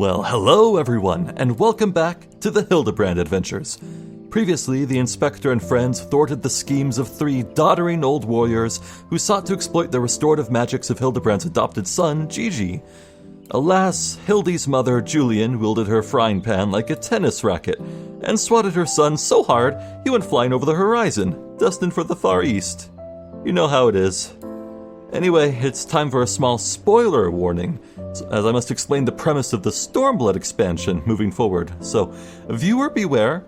Well, hello everyone, and welcome back to the Hildibrand adventures. Previously, the Inspector and friends thwarted the schemes of 3 doddering old warriors who sought to exploit the restorative magics of Hildibrand's adopted son, Gigi. Alas, Hildy's mother, Julian, wielded her frying pan like a tennis racket and swatted her son so hard he went flying over the horizon, destined for the Far East. You know how it is. Anyway, it's time for a small spoiler warning, as I must explain the premise of the Stormblood expansion moving forward. So, viewer beware.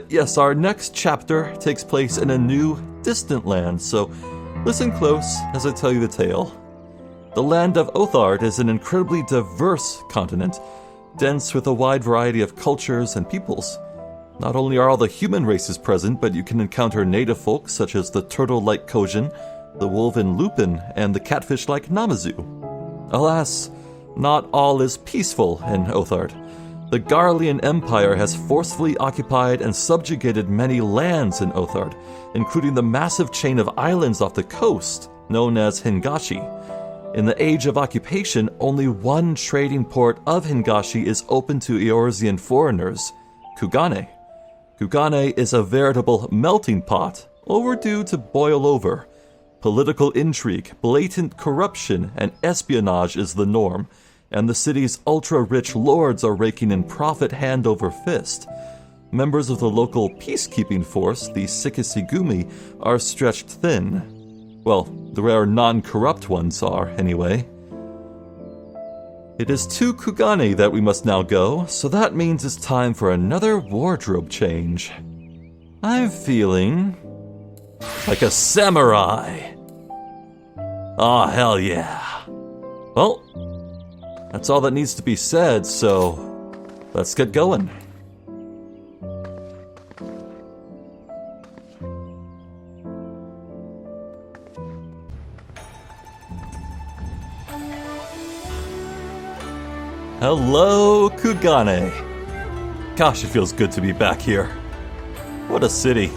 Yes, our next chapter takes place in a new, distant land, so listen close as I tell you the tale. The land of Othard is an incredibly diverse continent, dense with a wide variety of cultures and peoples. Not only are all the human races present, but you can encounter native folk such as the turtle-like Kojin, the wolven Lupin, and the catfish-like Namazu. Alas, not all is peaceful in Othard. The Garlean Empire has forcefully occupied and subjugated many lands in Othard, including the massive chain of islands off the coast, known as Hingashi. In the age of occupation, only one trading port of Hingashi is open to Eorzean foreigners, Kugane. Kugane is a veritable melting pot, overdue to boil over. Political intrigue, blatant corruption, and espionage is the norm, and the city's ultra-rich lords are raking in profit hand over fist. Members of the local peacekeeping force, the Sikisigumi, are stretched thin. Well, the rare non-corrupt ones are, anyway. It is to Kugane that we must now go, so that means it's time for another wardrobe change. I'm feeling like a samurai. Aw, hell yeah. Well, that's all that needs to be said, so let's get going. Hello, Kugane. Gosh, it feels good to be back here. What a city.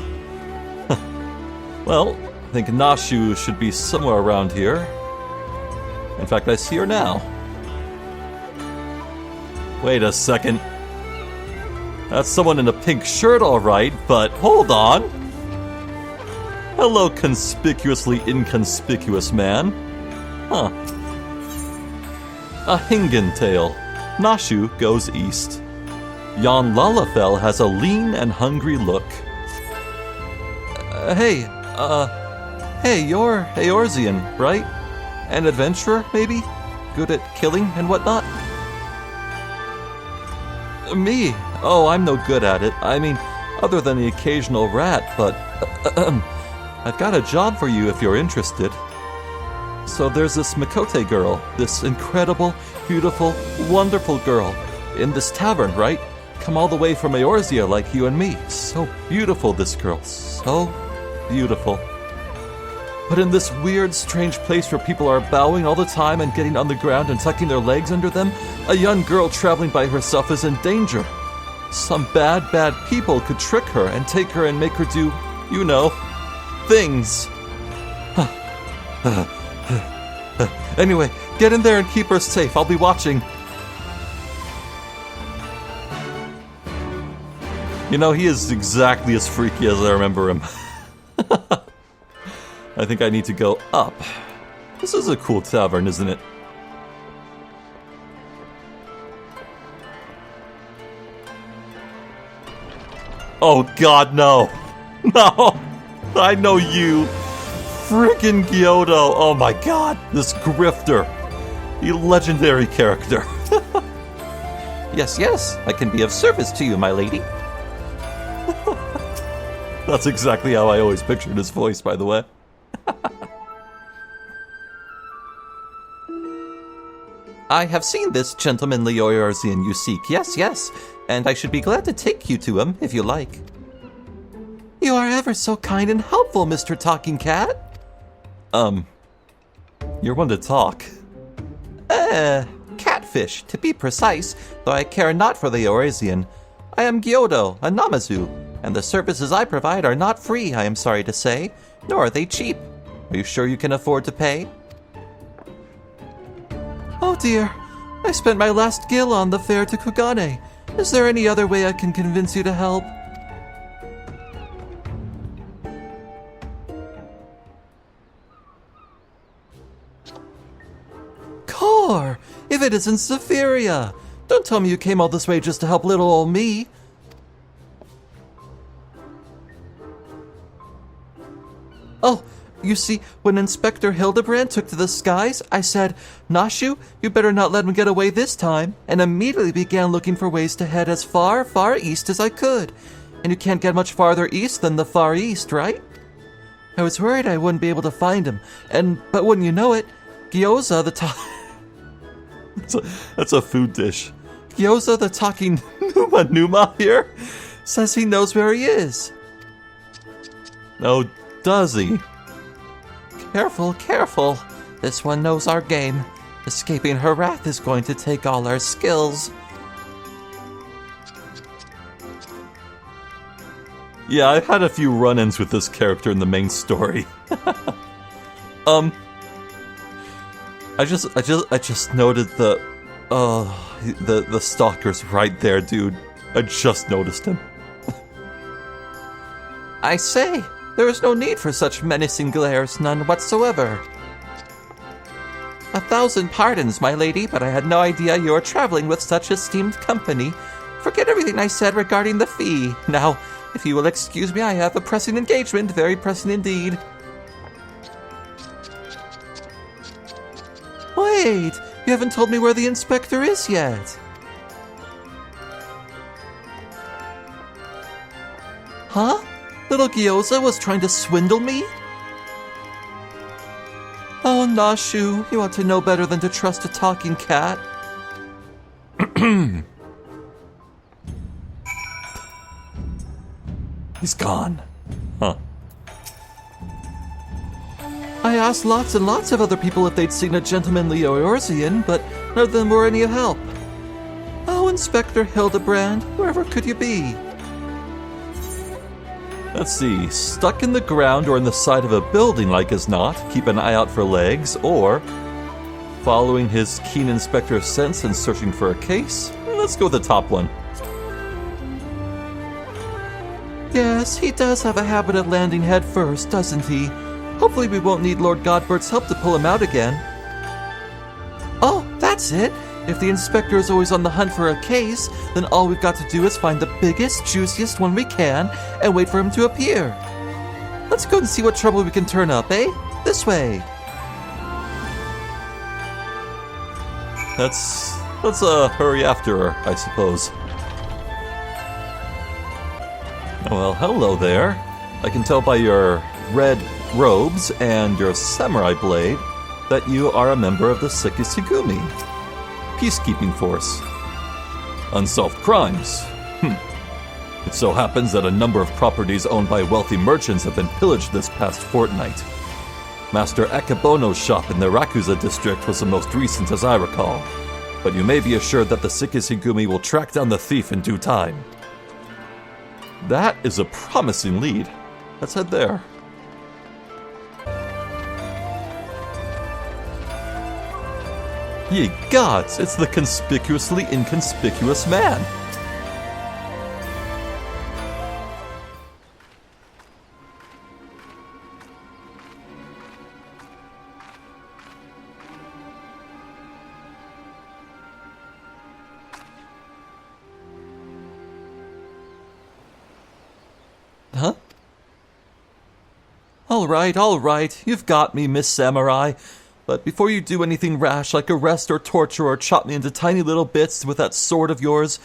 Well, I think Nashu should be somewhere around here. In fact, I see her now. Wait a second. That's someone in a pink shirt, all right, but hold on. Hello, conspicuously inconspicuous man. Huh. A Hingen tale. Nashu goes east. Jan Lalafell has a lean and hungry look. Hey, you're Eorzean, right? An adventurer, maybe? Good at killing and whatnot? Me? Oh, I'm no good at it. I mean, other than the occasional rat, but I've got a job for you if you're interested. So there's this Mikote girl, this incredible, beautiful, wonderful girl, in this tavern, right? Come all the way from Eorzea like you and me. So beautiful, this girl. So beautiful. But in this weird, strange place where people are bowing all the time and getting on the ground and tucking their legs under them, a young girl traveling by herself is in danger. Some bad people could trick her and take her and make her do, you know, things. Anyway, get in there and keep her safe. I'll be watching. You know, he is exactly as freaky as I remember him. I think I need to go up. This is a cool tavern, isn't it? Oh god, no! No! I know you! Frickin' Gyoto! Oh my god, this grifter! A legendary character. Yes, I can be of service to you, my lady. That's exactly how I always pictured his voice, by the way. I have seen this gentlemanly Eorzean you seek, yes, and I should be glad to take you to him, if you like. You are ever so kind and helpful, Mr. Talking Cat. You're one to talk. Catfish, to be precise, though I care not for the Eorzean. I am Gyodo, a Namazu, and the services I provide are not free, I am sorry to say, nor are they cheap. Are you sure you can afford to pay? Oh dear, I spent my last gil on the fare to Kugane. Is there any other way I can convince you to help? Core! If it isn't Zephyria! Don't tell me you came all this way just to help little old me. Oh, you see, when Inspector Hildibrand took to the skies, I said, Nashu, you better not let him get away this time, and immediately began looking for ways to head as far, far east as I could. And you can't get much farther east than the Far East, right? I was worried I wouldn't be able to find him, but wouldn't you know it, Gyoza the That's a food dish. Gyoza the talking Numa here says he knows where he is. Oh, does he? Careful, careful. This one knows our game. Escaping her wrath is going to take all our skills. Yeah, I've had a few run-ins with this character in the main story. I just noted the stalker's right there, dude. I just noticed him. I say, there is no need for such menacing glares, none whatsoever. 1,000 pardons, my lady, but I had no idea you were traveling with such esteemed company. Forget everything I said regarding the fee. Now, if you will excuse me, I have a pressing engagement, very pressing indeed. Wait, you haven't told me where the inspector is yet. Huh? Little Gyoza was trying to swindle me? Oh, Nashu, you ought to know better than to trust a talking cat. He's gone. Huh. I asked lots and lots of other people if they'd seen a gentlemanly Eorzean, but none of them were any help. Oh, Inspector Hildibrand, wherever could you be? Let's see, stuck in the ground or in the side of a building like as not, keep an eye out for legs, or following his keen inspector sense and searching for a case. Let's go with the top one. Yes, he does have a habit of landing head first, doesn't he? Hopefully we won't need Lord Godbert's help to pull him out again. Oh, that's it! If the inspector is always on the hunt for a case, then all we've got to do is find the biggest, juiciest one we can and wait for him to appear. Let's go and see what trouble we can turn up, eh? This way. Let's hurry after her, I suppose. Well, hello there. I can tell by your red robes and your samurai blade that you are a member of the Sekisugumi peacekeeping force. Unsolved crimes. It so happens that a number of properties owned by wealthy merchants have been pillaged this past fortnight. Master Akebono's shop in the Rakuza district was the most recent as I recall, but you may be assured that the Sekisugumi will track down the thief in due time. That is a promising lead. Let's head there. Ye gods, it's the conspicuously inconspicuous man. Huh? All right, you've got me, Miss Samurai. But before you do anything rash like arrest or torture or chop me into tiny little bits with that sword of yours,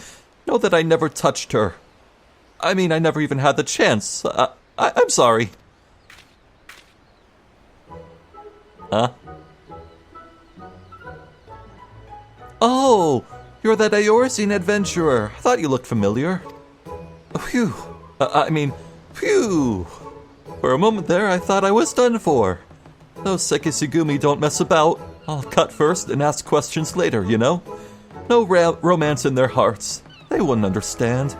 know that I never touched her. I mean, I never even had the chance. I'm sorry. Huh? Oh, you're that Eorzean adventurer. I thought you looked familiar. Phew. Phew. For a moment there, I thought I was done for. Those Sekisugumi don't mess about. I'll cut first and ask questions later, you know? No romance in their hearts. They wouldn't understand.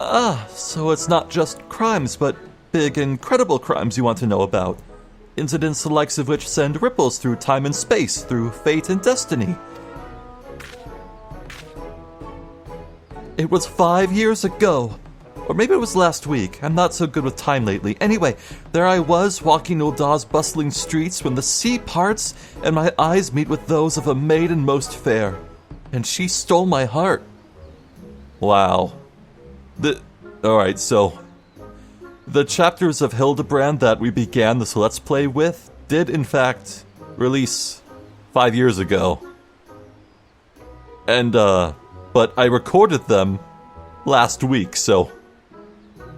Ah, so it's not just crimes, but big, incredible crimes you want to know about. incidents the likes of which send ripples through time and space, through fate and destiny. It was 5 years ago. Or maybe it was last week. I'm not so good with time lately. Anyway, there I was, walking Ulda's bustling streets when the sea parts and my eyes meet with those of a maiden most fair. And she stole my heart. Wow. Alright, so the chapters of Hildibrand that we began this Let's Play with did, in fact, release 5 years ago. And, but I recorded them last week, so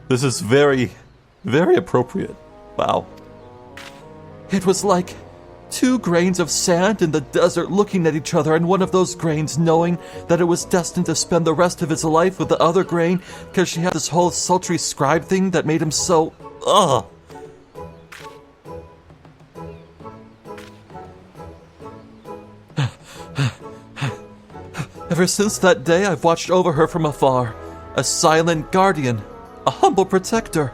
this is very, very appropriate. Wow. It was like 2 grains of sand in the desert looking at each other, and one of those grains knowing that it was destined to spend the rest of its life with the other grain because she had this whole sultry scribe thing that made him so... ugh. Ever since that day, I've watched over her from afar, a silent guardian, a humble protector.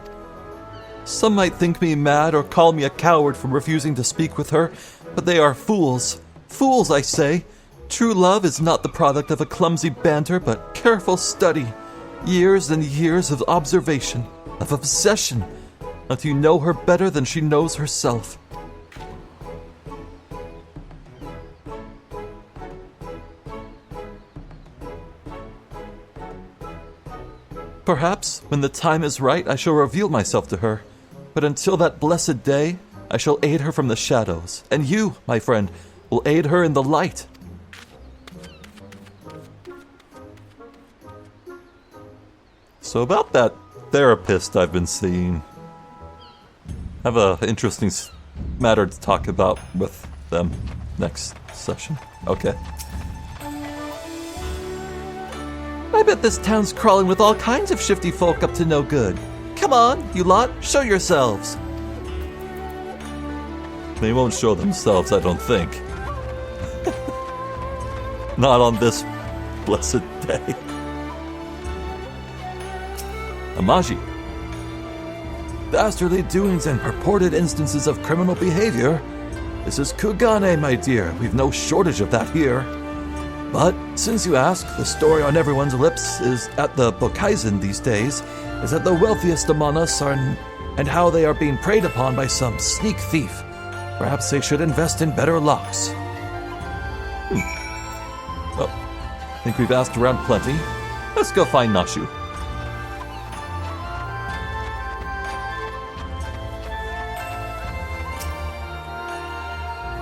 Some might think me mad or call me a coward for refusing to speak with her, but they are fools. Fools, I say. True love is not the product of a clumsy banter, but careful study. Years and years of observation, of obsession, until you know her better than she knows herself. Perhaps, when the time is right, I shall reveal myself to her. But until that blessed day, I shall aid her from the shadows. And you, my friend, will aid her in the light. So about that therapist I've been seeing, I have an interesting matter to talk about with them next session. Okay. I bet this town's crawling with all kinds of shifty folk up to no good. Come on, you lot, show yourselves. They won't show themselves, I don't think. Not on this blessed day. Amaji. Dastardly doings and purported instances of criminal behavior. This is Kugane, my dear. We've no shortage of that here. But, since you ask, the story on everyone's lips is at the Bokaizen these days, is that the wealthiest among us are, and how they are being preyed upon by some sneak thief. Perhaps they should invest in better locks. Well, I think we've asked around plenty. Let's go find Nashu.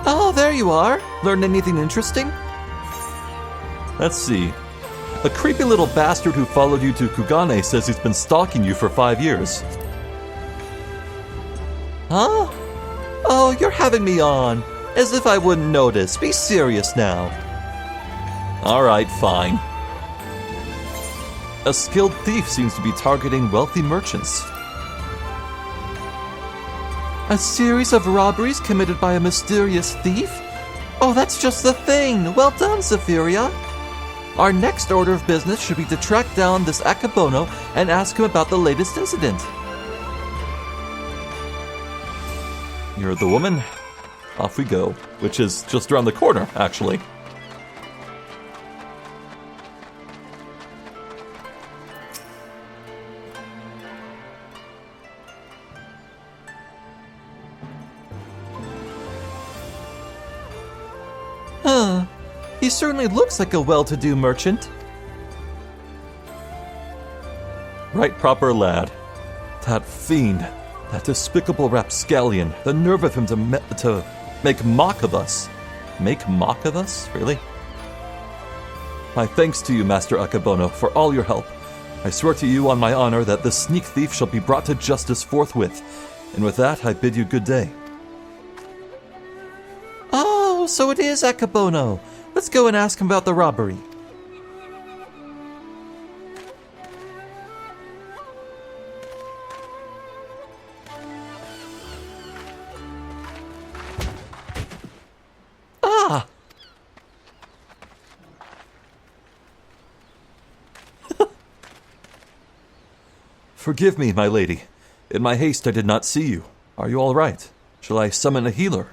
Oh, there you are. Learned anything interesting? Let's see. A creepy little bastard who followed you to Kugane says he's been stalking you for 5 years. Huh? Oh, you're having me on. As if I wouldn't notice. Be serious now. Alright, fine. A skilled thief seems to be targeting wealthy merchants. A series of robberies committed by a mysterious thief? Oh, that's just the thing. Well done, Zephyria. Our next order of business should be to track down this Akabono and ask him about the latest incident. You're the woman. Off we go. Which is just around the corner, actually. Huh. He certainly looks like a well-to-do merchant. Right proper lad. That fiend, that despicable rapscallion, the nerve of him to make mock of us. Make mock of us? Really? My thanks to you, Master Akabono, for all your help. I swear to you on my honor that this sneak thief shall be brought to justice forthwith. And with that, I bid you good day. Oh, so it is Akabono. Let's go and ask him about the robbery. Ah! Forgive me, my lady. In my haste, I did not see you. Are you all right? Shall I summon a healer?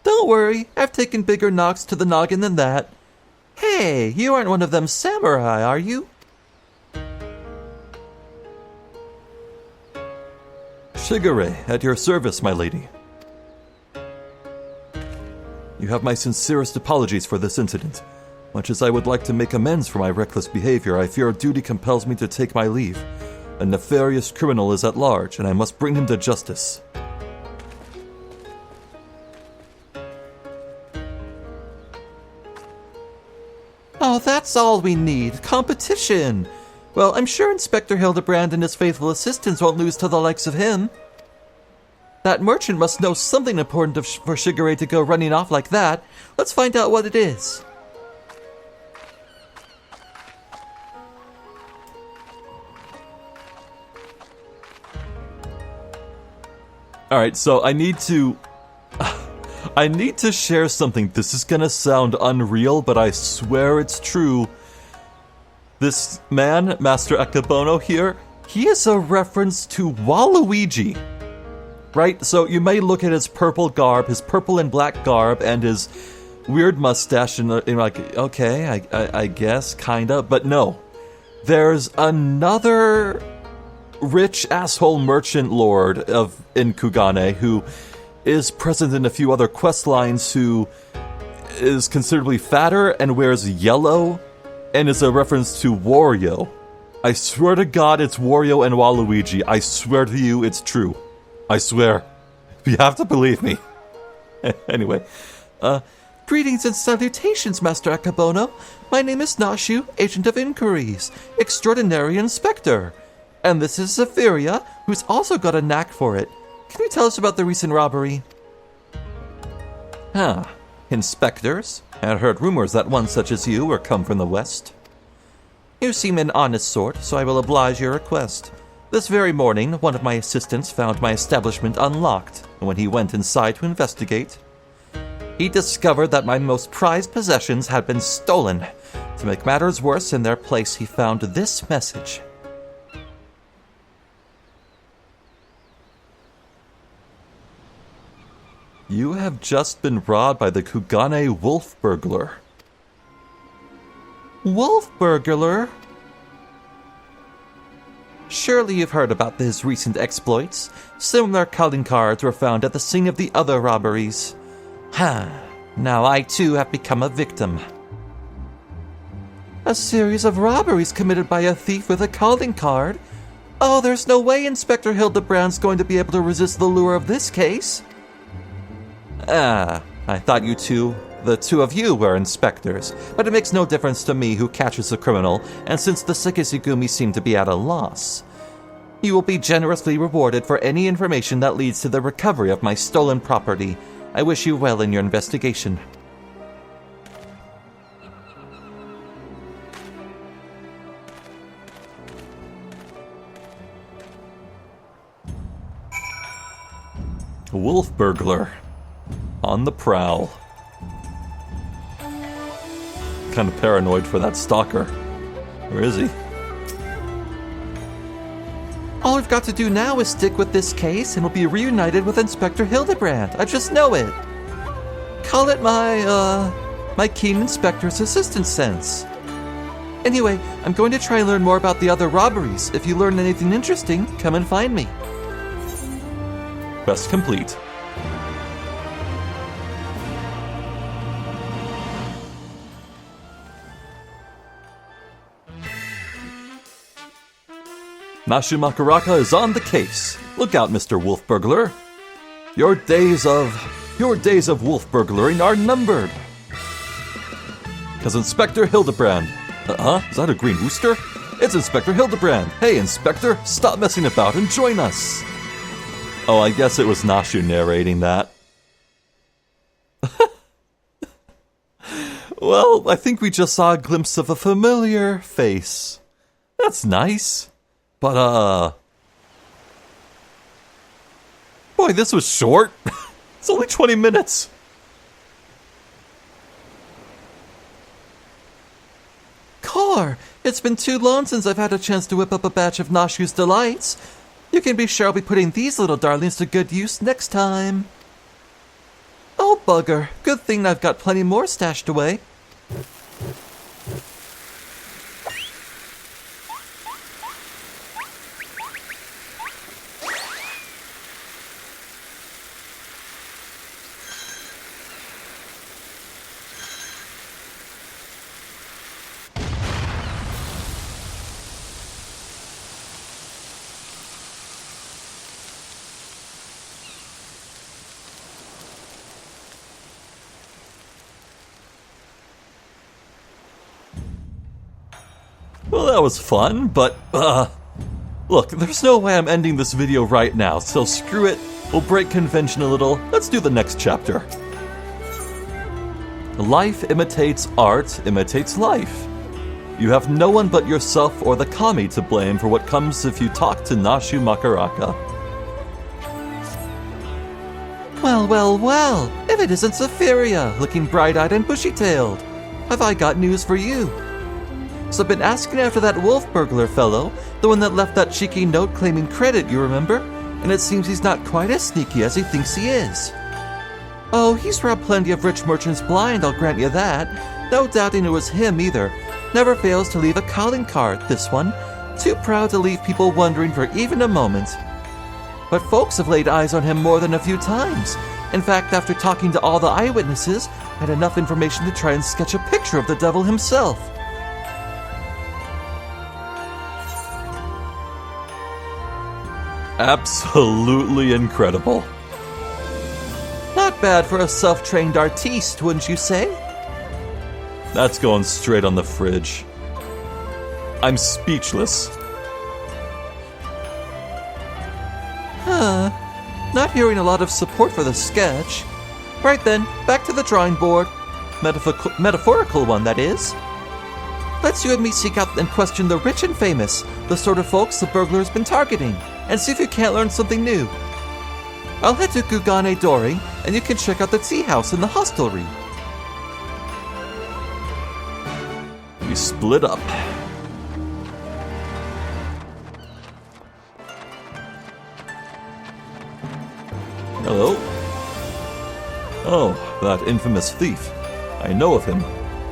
Don't worry, I've taken bigger knocks to the noggin than that. Hey, you aren't one of them samurai, are you? Shigure, at your service, my lady. You have my sincerest apologies for this incident. Much as I would like to make amends for my reckless behavior, I fear duty compels me to take my leave. A nefarious criminal is at large, and I must bring him to justice. Oh, that's all we need. Competition. Well, I'm sure Inspector Hildibrand and his faithful assistants won't lose to the likes of him. That merchant must know something important for Shigure to go running off like that. Let's find out what it is. Alright, so I need to share something. This is gonna sound unreal, but I swear it's true. This man, Master Akebono here, he is a reference to Waluigi. Right? So you may look at his purple garb, his purple and black garb, and his weird mustache, and you're like, okay, I guess, kinda, but no. There's another rich asshole merchant lord in Kugane who is present in a few other quest lines, who is considerably fatter and wears yellow and is a reference to Wario. I swear to God it's Wario and Waluigi. I swear to you it's true. I swear. You have to believe me. Anyway, Greetings and salutations, Master Akebono. My name is Nashu, Agent of Inquiries, Extraordinary Inspector. And this is Zephyria, who's also got a knack for it. Can you tell us about the recent robbery? Inspectors? I had heard rumors that one such as you were come from the west. You seem an honest sort, so I will oblige your request. This very morning, one of my assistants found my establishment unlocked, and when he went inside to investigate, he discovered that my most prized possessions had been stolen. To make matters worse, in their place he found this message. You have just been robbed by the Kugane wolf burglar. Wolf burglar? Surely you've heard about his recent exploits. Similar calling cards were found at the scene of the other robberies. Now I too have become a victim. A series of robberies committed by a thief with a calling card? Oh, there's no way Inspector Hildibrand's going to be able to resist the lure of this case. I thought the two of you were inspectors, but it makes no difference to me who catches a criminal, and since the Sekisugumi seem to be at a loss, you will be generously rewarded for any information that leads to the recovery of my stolen property. I wish you well in your investigation. Wolf burglar. On the prowl. Kind of paranoid for that stalker. Where is he? All we've got to do now is stick with this case and we'll be reunited with Inspector Hildibrand. I just know it. Call it my keen inspector's assistant sense. Anyway, I'm going to try and learn more about the other robberies. If you learn anything interesting, come and find me. Quest complete. Nashu Makaraka is on the case. Look out, Mr. Wolf Burglar. Your days of wolf burglaring are numbered. Because Inspector Hildibrand. Is that a green rooster? It's Inspector Hildibrand. Hey, Inspector, stop messing about and join us. Oh, I guess it was Nashu narrating that. Well, I think we just saw a glimpse of a familiar face. That's nice. But, boy, this was short. It's only 20 minutes. Car, it's been too long since I've had a chance to whip up a batch of Nashu's delights. You can be sure I'll be putting these little darlings to good use next time. Oh, bugger. Good thing I've got plenty more stashed away. Well, that was fun, but, look, there's no way I'm ending this video right now, so screw it. We'll break convention a little. Let's do the next chapter. Life imitates art, imitates life. You have no one but yourself or the kami to blame for what comes if you talk to Nashu Makaraka. Well, well, well. If it isn't Zephyria, looking bright-eyed and bushy-tailed. Have I got news for you? So I've been asking after that wolf burglar fellow, the one that left that cheeky note claiming credit, you remember? And it seems he's not quite as sneaky as he thinks he is. Oh, he's robbed plenty of rich merchants blind, I'll grant you that. No doubting it was him either. Never fails to leave a calling card, this one. Too proud to leave people wondering for even a moment. But folks have laid eyes on him more than a few times. In fact, after talking to all the eyewitnesses, I had enough information to try and sketch a picture of the devil himself. Absolutely incredible. Not bad for a self-trained artiste, wouldn't you say? That's going straight on the fridge. I'm speechless. Not hearing a lot of support for the sketch. Right then, back to the drawing board. Metaphorical one, that is. Let's you and me seek out and question the rich and famous, the sort of folks the burglar's been targeting, and see if you can't learn something new. I'll head to Gugane Dori, and you can check out the tea house in the hostelry. We split up. Hello? Oh, that infamous thief. I know of him.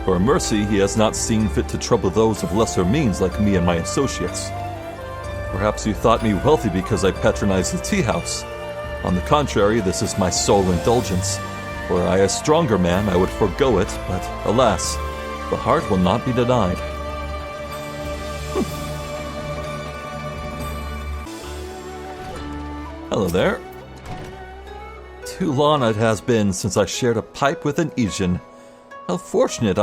For mercy, he has not seen fit to trouble those of lesser means like me and my associates. Perhaps you thought me wealthy because I patronize the tea house. On the contrary, this is my sole indulgence. Were I a stronger man, I would forego it, but alas, the heart will not be denied. Hello there. Too long it has been since I shared a pipe with an Asian. How fortunate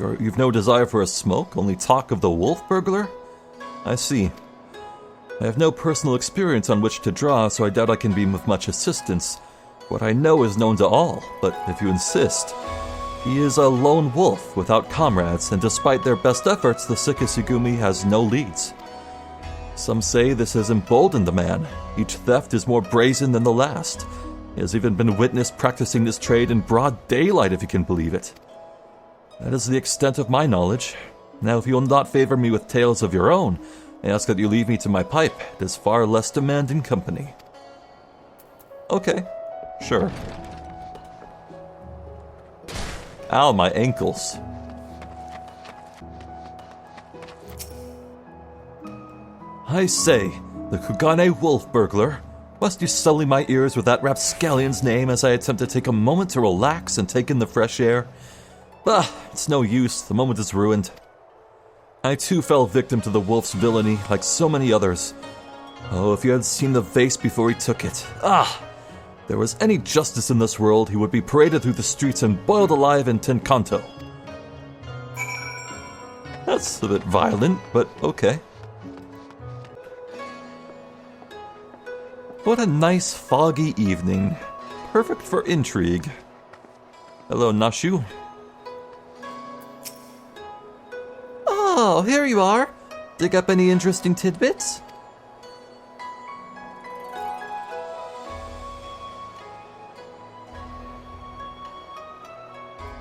You've no desire for a smoke, only talk of the wolf burglar? I see. I have no personal experience on which to draw, so I doubt I can be of much assistance. What I know is known to all, but if you insist, he is a lone wolf without comrades, and despite their best efforts, the Shikisugumi has no leads. Some say this has emboldened the man. Each theft is more brazen than the last. He has even been witnessed practicing this trade in broad daylight, if you can believe it. That is the extent of my knowledge. Now, if you will not favor me with tales of your own, I ask that you leave me to my pipe. It is far less demanding company. Okay, sure. Ow, my ankles. I say, the Kugane wolf burglar. Must you sully my ears with that rapscallion's name as I attempt to take a moment to relax and take in the fresh air? It's no use, the moment is ruined. I too fell victim to the wolf's villainy, like so many others. Oh, if you had seen the vase before he took it. If there was any justice in this world, he would be paraded through the streets and boiled alive in Tenkanto. That's a bit violent, but okay. What a nice foggy evening. Perfect for intrigue. Hello, Nashu. Oh, here you are. Dig up any interesting tidbits?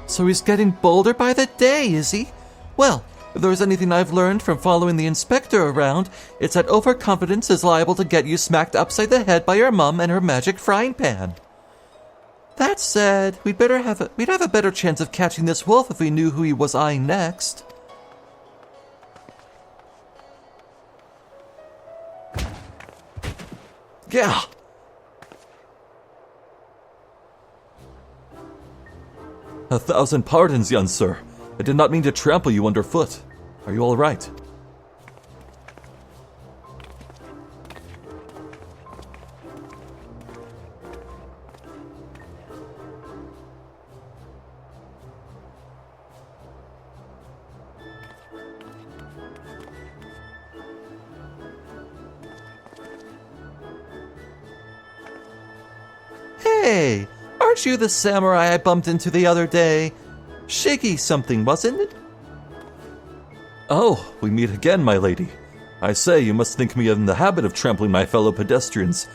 So he's getting bolder by the day, is he? Well, If there's anything I've learned from following the inspector around, it's that overconfidence is liable to get you smacked upside the head by your mum and her magic frying pan. That said, we'd have a better chance of catching this wolf if we knew who he was eyeing next. Yeah! A thousand pardons, young sir. I did not mean to trample you underfoot. Are you all right? Hey, aren't you the samurai I bumped into the other day? Shiggy something, wasn't it? Oh, we meet again, my lady. I say, you must think me in the habit of trampling my fellow pedestrians.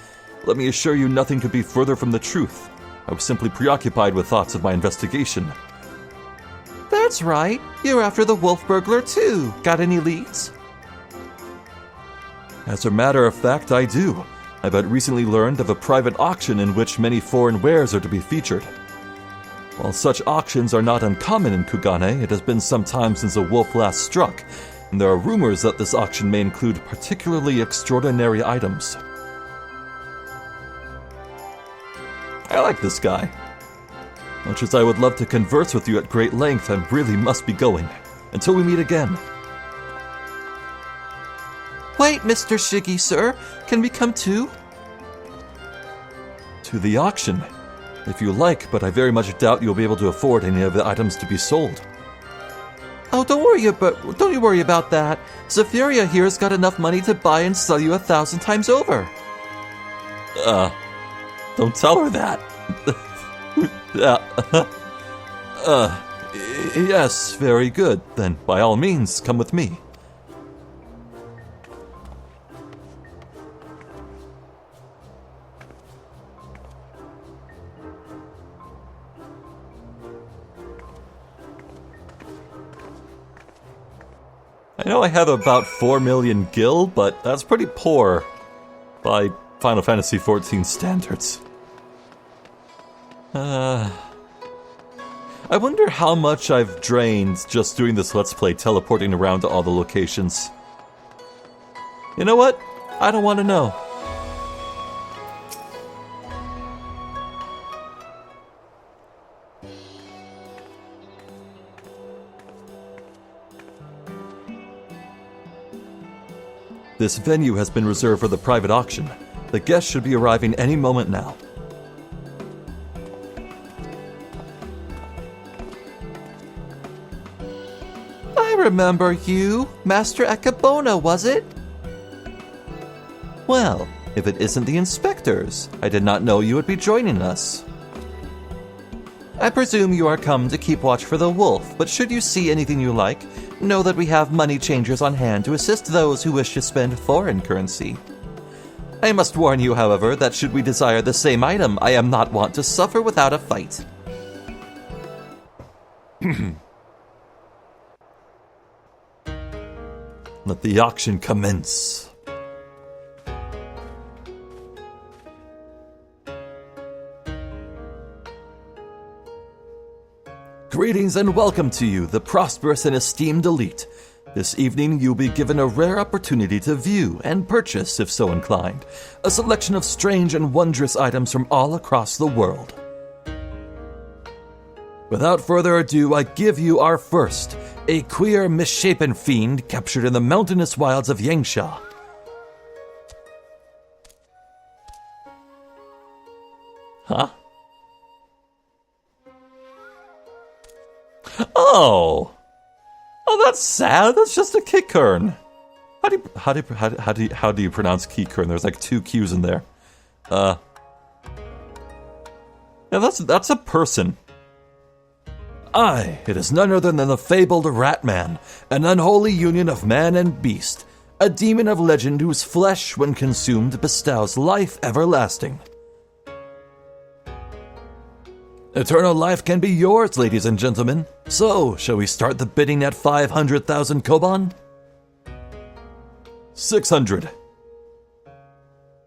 Let me assure you nothing could be further from the truth. I was simply preoccupied with thoughts of my investigation. That's right. You're after the wolf burglar, too. Got any leads? As a matter of fact, I do. I but recently learned of a private auction in which many foreign wares are to be featured. While such auctions are not uncommon in Kugane, it has been some time since a wolf last struck, and there are rumors that this auction may include particularly extraordinary items. I like this guy. Much as I would love to converse with you at great length, I really must be going. Until we meet again. Wait, Mr. Shiggy, sir. Can we come too? To the auction. If you like, but I very much doubt you'll be able to afford any of the items to be sold. Oh, don't you worry about that. Zephyria here's got enough money to buy and sell you 1,000 times over. Don't tell her that. Yes, very good. Then, by all means, come with me. I know I have about 4 million gil, but that's pretty poor by Final Fantasy XIV standards. I wonder how much I've drained just doing this Let's Play, teleporting around to all the locations. You know what? I don't want to know. This venue has been reserved for the private auction. The guests should be arriving any moment now. I remember you. Master Akabona, was it? Well, if it isn't the inspectors, I did not know you would be joining us. I presume you are come to keep watch for the wolf, but should you see anything you like, know that we have money changers on hand to assist those who wish to spend foreign currency. I must warn you, however, that should we desire the same item, I am not wont to suffer without a fight. Let the auction commence. Greetings and welcome to you, the prosperous and esteemed elite. This evening you'll be given a rare opportunity to view and purchase, if so inclined, a selection of strange and wondrous items from all across the world. Without further ado, I give you our first, a queer, misshapen fiend captured in the mountainous wilds of Yangsha. Huh? Oh, that's sad. That's just a Kikern. How do you pronounce Kikern? There's like 2 Q's in there. Yeah, that's a person. Aye, it is none other than the fabled Ratman, an unholy union of man and beast, a demon of legend whose flesh, when consumed, bestows life everlasting. Eternal life can be yours, ladies and gentlemen. So, shall we start the bidding at 500,000 koban? 600.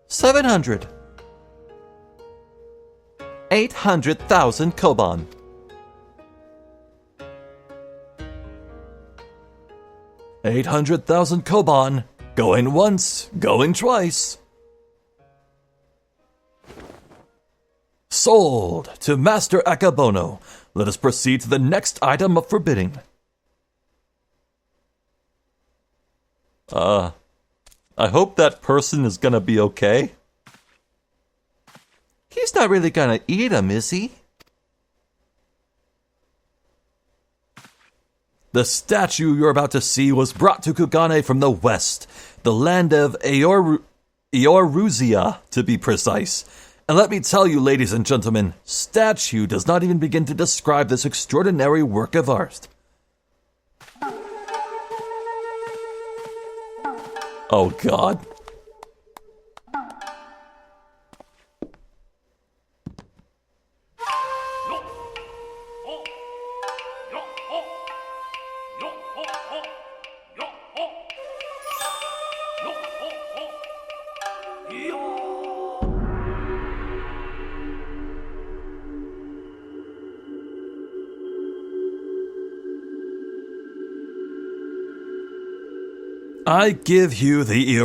700. 800,000 koban. 800,000 koban. Going once, going twice. Sold to Master Akabono. Let us proceed to the next item up for bidding. I hope that person is gonna be okay. He's not really gonna eat him, is he? The statue you're about to see was brought to Kugane from the west, the land of Eoruzia, to be precise. And let me tell you, ladies and gentlemen, statue does not even begin to describe this extraordinary work of art. Oh, God. I give you the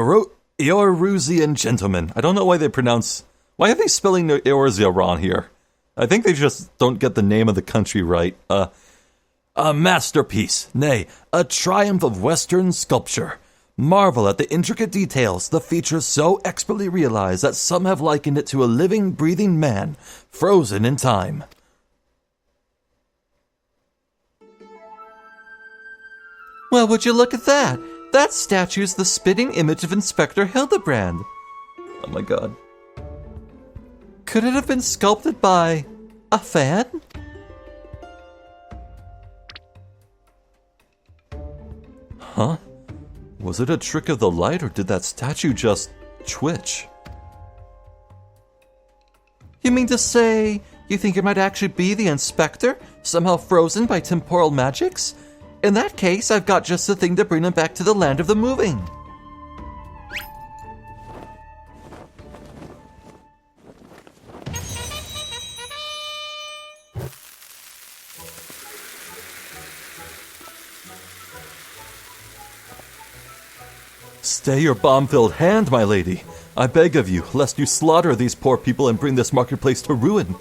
Eorusian gentleman. I don't know why they pronounce... Why are they spelling the Eorzia wrong here? I think they just don't get the name of the country right. A masterpiece, nay, a triumph of Western sculpture. Marvel at the intricate details, the features so expertly realized that some have likened it to a living, breathing man, frozen in time. Well, would you look at that? That statue's the spitting image of Inspector Hildibrand. Oh my God. Could it have been sculpted by a fan? Huh? Was it a trick of the light, or did that statue just twitch? You mean to say you think it might actually be the Inspector, somehow frozen by temporal magics? In that case, I've got just the thing to bring him back to the land of the moving. Stay your bomb-filled hand, my lady. I beg of you, lest you slaughter these poor people and bring this marketplace to ruin.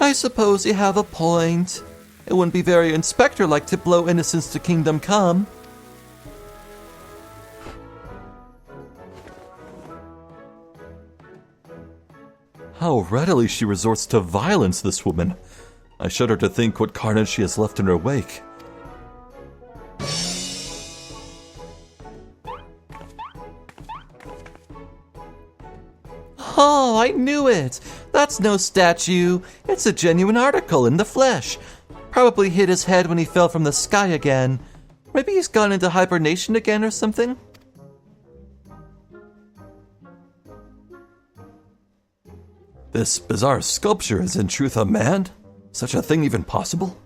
I suppose you have a point. It wouldn't be very Inspector-like to blow innocence to kingdom come. How readily she resorts to violence, this woman. I shudder to think what carnage she has left in her wake. Oh, I knew it! That's no statue. It's a genuine article in the flesh. Probably hit his head when he fell from the sky again. Maybe he's gone into hibernation again or something? This bizarre sculpture is in truth a man? Such a thing even possible?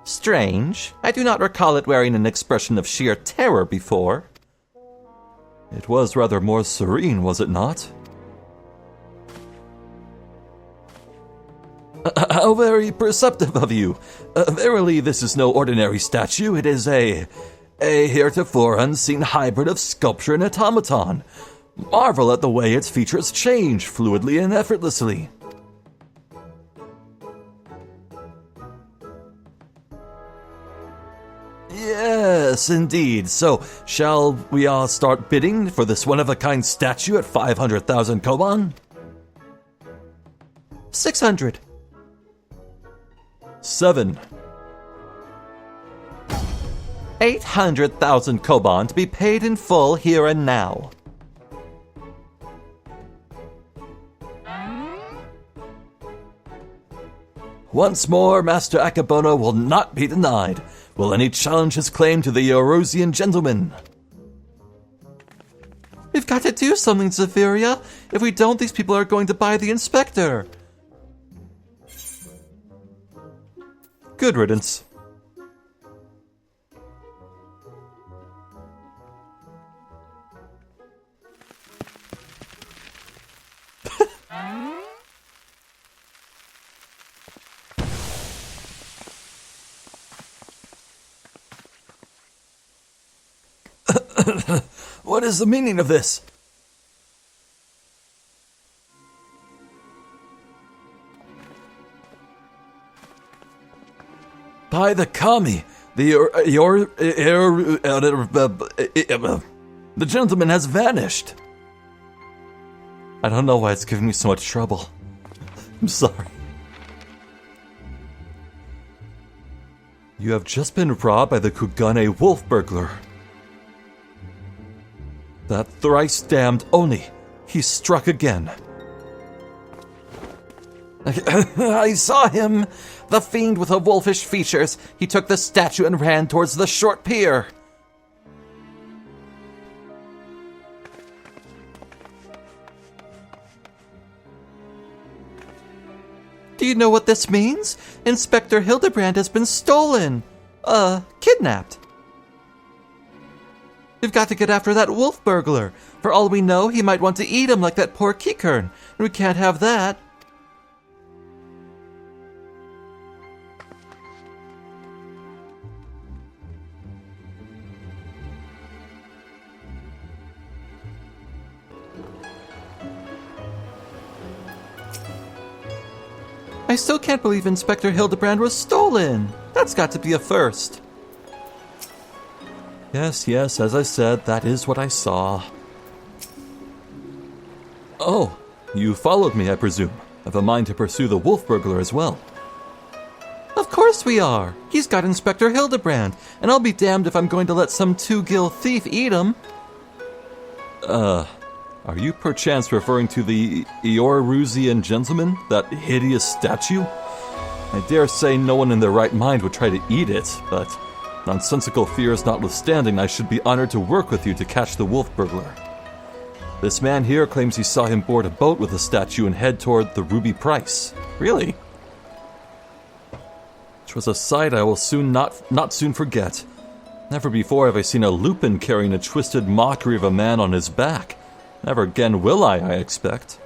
Strange. I do not recall it wearing an expression of sheer terror before. It was rather more serene, was it not? How very perceptive of you. Verily, this is no ordinary statue. It is a heretofore unseen hybrid of sculpture and automaton. Marvel at the way its features change fluidly and effortlessly. Yes, indeed. So, shall we all start bidding for this one-of-a-kind statue at 500,000 koban? 600. 7. 800,000 koban to be paid in full here and now. Once more, Master Akabono will not be denied. Will any challenge his claim to the Eorosian gentleman? We've got to do something, Zephyria. If we don't, these people are going to buy the inspector. Good riddance. What is the meaning of this? By the kami, the gentleman has vanished. I don't know why it's giving me so much trouble. I'm sorry. You have just been robbed by the Kugane wolf burglar. That thrice damned Oni. He struck again. I saw him! The fiend with the wolfish features. He took the statue and ran towards the short pier. Do you know what this means? Inspector Hildibrand has been stolen. Kidnapped. We've got to get after that wolf burglar. For all we know, he might want to eat him like that poor Kikern, and we can't have that. I still can't believe Inspector Hildibrand was stolen. That's got to be a first. Yes, as I said, that is what I saw. Oh, you followed me, I presume. Have a mind to pursue the wolf burglar as well. Of course we are. He's got Inspector Hildibrand, and I'll be damned if I'm going to let some two-gill thief eat him. Are you perchance referring to the Eorosian gentleman? That hideous statue? I dare say no one in their right mind would try to eat it, but nonsensical fears notwithstanding, I should be honored to work with you to catch the wolf burglar. This man here claims he saw him board a boat with the statue and head toward the Ruby Price. Really? Which was a sight I will not soon forget. Never before have I seen a lupin carrying a twisted mockery of a man on his back. Never again will I expect.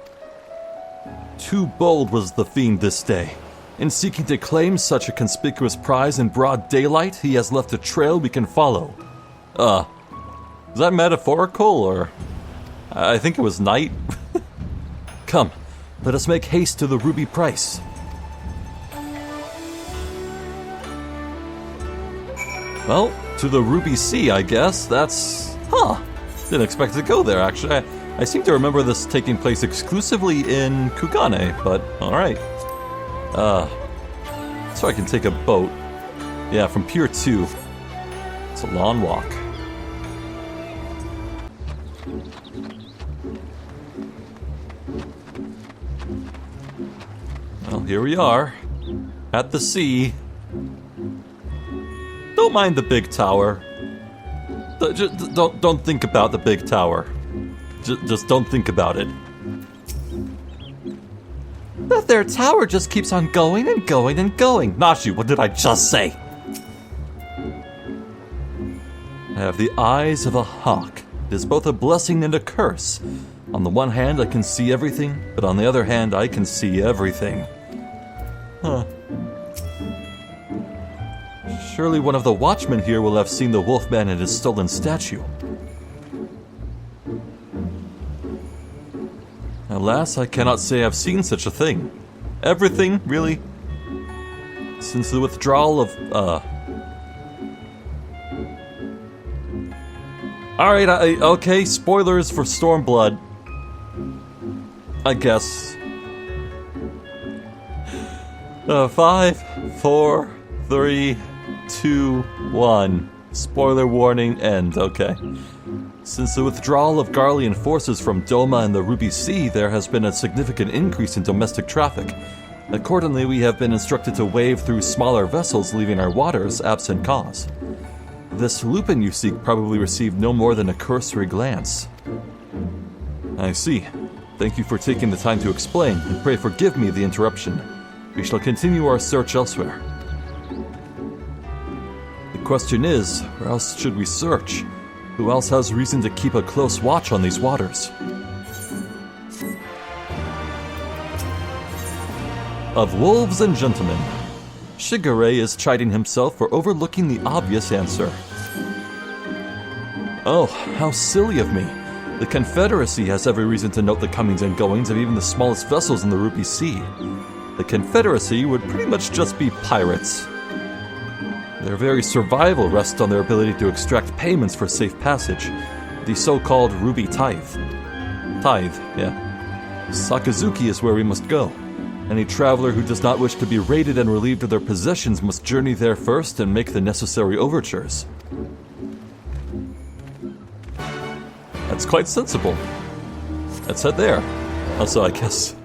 Too bold was the fiend this day. In seeking to claim such a conspicuous prize in broad daylight, he has left a trail we can follow. Is that metaphorical, or... I think it was night. Come, let us make haste to the Ruby Price. Well, to the Ruby Sea, I guess. That's... Didn't expect to go there, actually. I seem to remember this taking place exclusively in Kugane, but alright. So I can take a boat. Yeah, from Pier 2. It's a long walk. Well, here we are. At the sea. Don't mind the big tower. Just don't think about the big tower. Just don't think about it. That there tower just keeps on going and going and going. Nashi, what did I just say? I have the eyes of a hawk. It is both a blessing and a curse. On the one hand, I can see everything, but on the other hand, I can see everything. Surely one of the watchmen here will have seen the wolfman and his stolen statue. Alas, I cannot say I've seen such a thing. Everything, really? Since the withdrawal of, Alright, okay, spoilers for Stormblood. I guess. 5, 4, 3, 2, 1. Spoiler warning, end. Okay. Since the withdrawal of Garlean forces from Doma and the Ruby Sea, there has been a significant increase in domestic traffic. Accordingly, we have been instructed to wade through smaller vessels, leaving our waters absent cause. This Lupin you seek probably received no more than a cursory glance. I see. Thank you for taking the time to explain, and pray forgive me the interruption. We shall continue our search elsewhere. The question is, where else should we search? Who else has reason to keep a close watch on these waters? Of wolves and gentlemen, Shigure is chiding himself for overlooking the obvious answer. Oh, how silly of me. The Confederacy has every reason to note the comings and goings of even the smallest vessels in the Rupee Sea. The Confederacy would pretty much just be pirates. Their very survival rests on their ability to extract payments for safe passage, the so-called Ruby Tithe. Tithe, yeah. Sakazuki is where we must go. Any traveler who does not wish to be raided and relieved of their possessions must journey there first and make the necessary overtures. That's quite sensible. Let's head there. Also, I guess,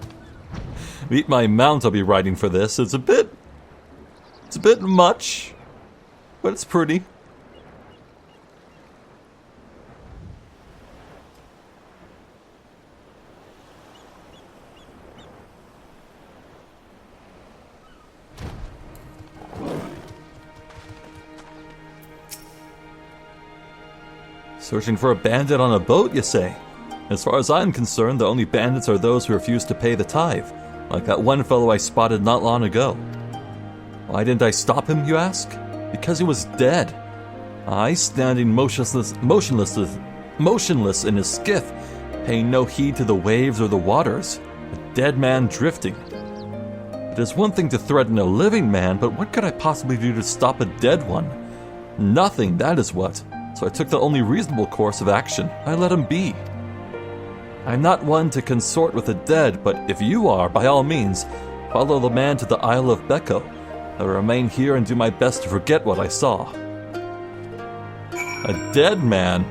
meet my mount I'll be riding for this. It's a bit much, but it's pretty. Searching for a bandit on a boat, you say? As far as I'm concerned, the only bandits are those who refuse to pay the tithe, like that one fellow I spotted not long ago. Why didn't I stop him, you ask? Because he was dead. I, standing motionless in his skiff, paying no heed to the waves or the waters, a dead man drifting. It is one thing to threaten a living man, but what could I possibly do to stop a dead one? Nothing, that is what. So I took the only reasonable course of action. I let him be. I'm not one to consort with the dead, but if you are, by all means, follow the man to the Isle of Becco. I will remain here and do my best to forget what I saw. A dead man?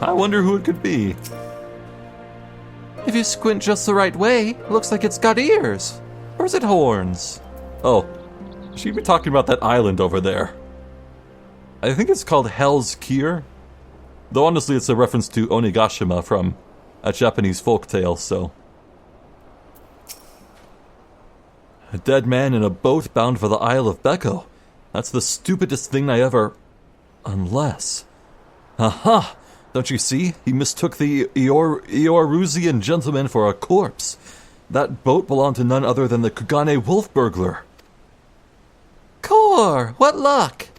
I wonder who it could be. If you squint just the right way, it looks like it's got ears. Or is it horns? Oh, she'd be talking about that island over there. I think it's called Hell's Kier. Though honestly it's a reference to Onigashima from a Japanese folktale, so. A dead man in a boat bound for the Isle of Becco. That's the stupidest thing I ever... Unless... Aha! Don't you see? He mistook the Eorusian gentleman for a corpse. That boat belonged to none other than the Kugane wolf burglar. Core! What luck!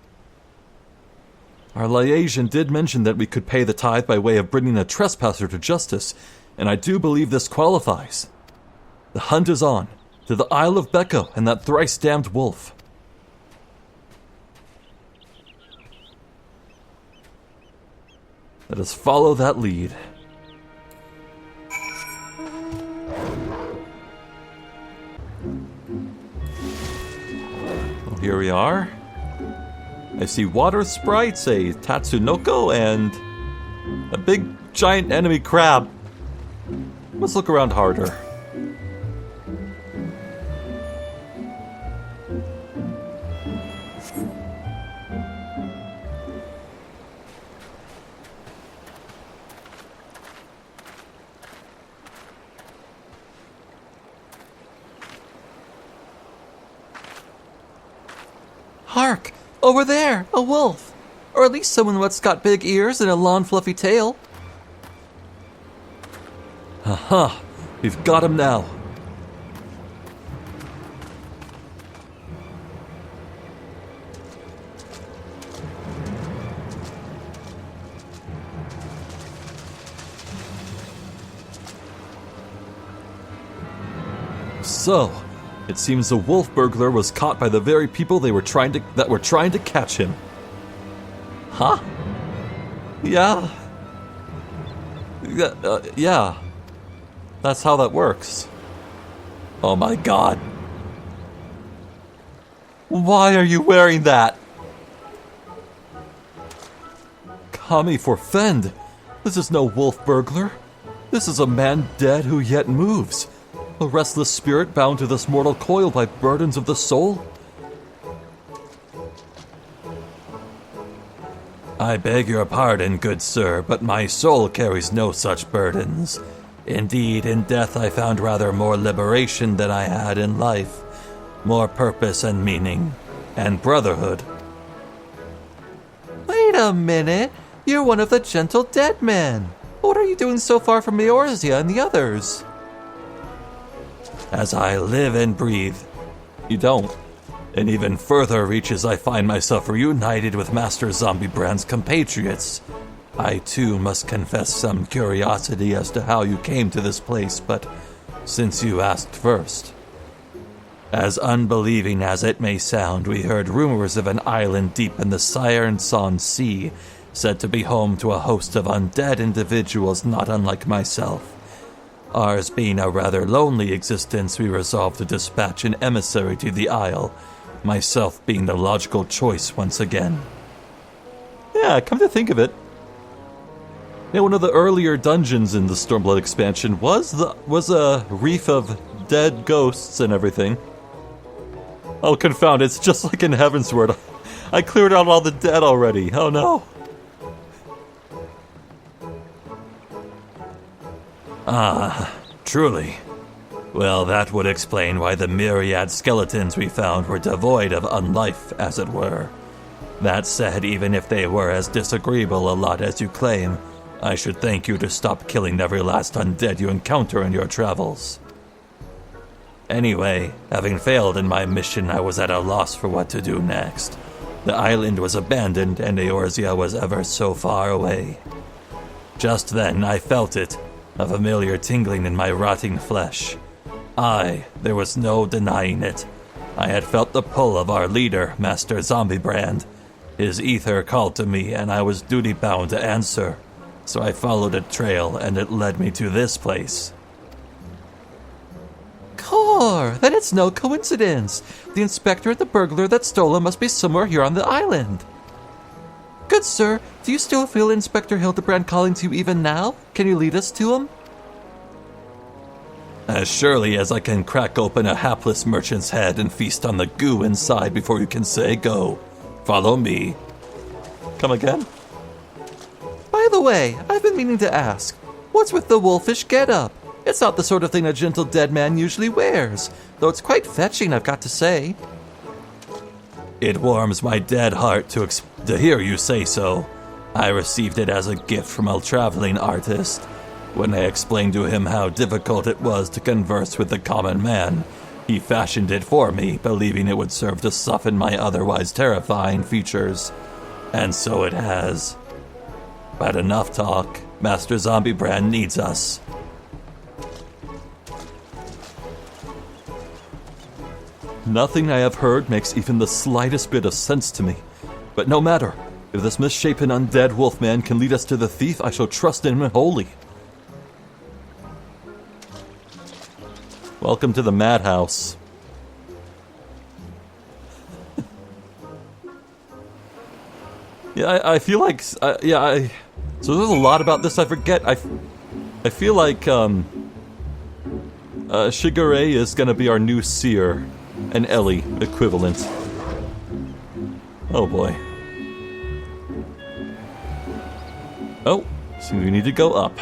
Our liaison did mention that we could pay the tithe by way of bringing a trespasser to justice, and I do believe this qualifies. The hunt is on, to the Isle of Becco and that thrice-damned wolf. Let us follow that lead. Well, here we are. I see water sprites, a Tatsunoko, and a big giant enemy crab. Let's look around harder. Hark! Over there! A wolf! Or at least someone that's got big ears and a long fluffy tail. Aha! We've got him now. So, it seems the wolf burglar was caught by the very people that were trying to catch him. Huh? Yeah. Yeah. That's how that works. Oh my god. Why are you wearing that? Kami forfend. This is no wolf burglar. This is a man dead who yet moves. A restless spirit bound to this mortal coil by burdens of the soul? I beg your pardon, good sir, but my soul carries no such burdens. Indeed, in death I found rather more liberation than I had in life. More purpose and meaning, and brotherhood. Wait a minute! You're one of the gentle dead men! What are you doing so far from Eorzea and the others? As I live and breathe. You don't. In even further reaches I find myself reunited with Master Zombiebrand's compatriots. I too must confess some curiosity as to how you came to this place, but since you asked first. As unbelieving as it may sound, we heard rumors of an island deep in the Siren-Son Sea, said to be home to a host of undead individuals not unlike myself. Ours being a rather lonely existence, we resolved to dispatch an emissary to the isle, myself being the logical choice once again. Yeah, come to think of it. Yeah, one of the earlier dungeons in the Stormblood expansion was a reef of dead ghosts and everything. Oh, confound, it's just like in Heavensward. I cleared out all the dead already. Oh no. Ah, truly. Well, that would explain why the myriad skeletons we found were devoid of unlife, as it were. That said, even if they were as disagreeable a lot as you claim, I should thank you to stop killing every last undead you encounter in your travels. Anyway, having failed in my mission, I was at a loss for what to do next. The island was abandoned, and Eorzea was ever so far away. Just then, I felt it, a familiar tingling in my rotting flesh. There was no denying it. I had felt the pull of our leader, Master Zombiebrand. His ether called to me, and I was duty-bound to answer. So I followed a trail, and it led me to this place. Core! Then it's no coincidence. The inspector and the burglar that stole him must be somewhere here on the island. Good sir, do you still feel Inspector Hildibrand calling to you even now? Can you lead us to him? As surely as I can crack open a hapless merchant's head and feast on the goo inside before you can say go. Follow me. Come again? By the way, I've been meaning to ask, what's with the wolfish getup? It's not the sort of thing a gentle dead man usually wears, though it's quite fetching, I've got to say. It warms my dead heart to hear you say so. I received it as a gift from a traveling artist. When I explained to him how difficult it was to converse with the common man, he fashioned it for me, believing it would serve to soften my otherwise terrifying features. And so it has. But enough talk. Master Zombiebrand needs us. Nothing I have heard makes even the slightest bit of sense to me. But no matter. If this misshapen undead wolfman can lead us to the thief, I shall trust in him wholly. Welcome to the madhouse. Yeah, I feel like... so there's a lot about this I forget. I feel like Shigure is going to be our new seer. An Ellie equivalent. Oh boy. Oh, seems we need to go up.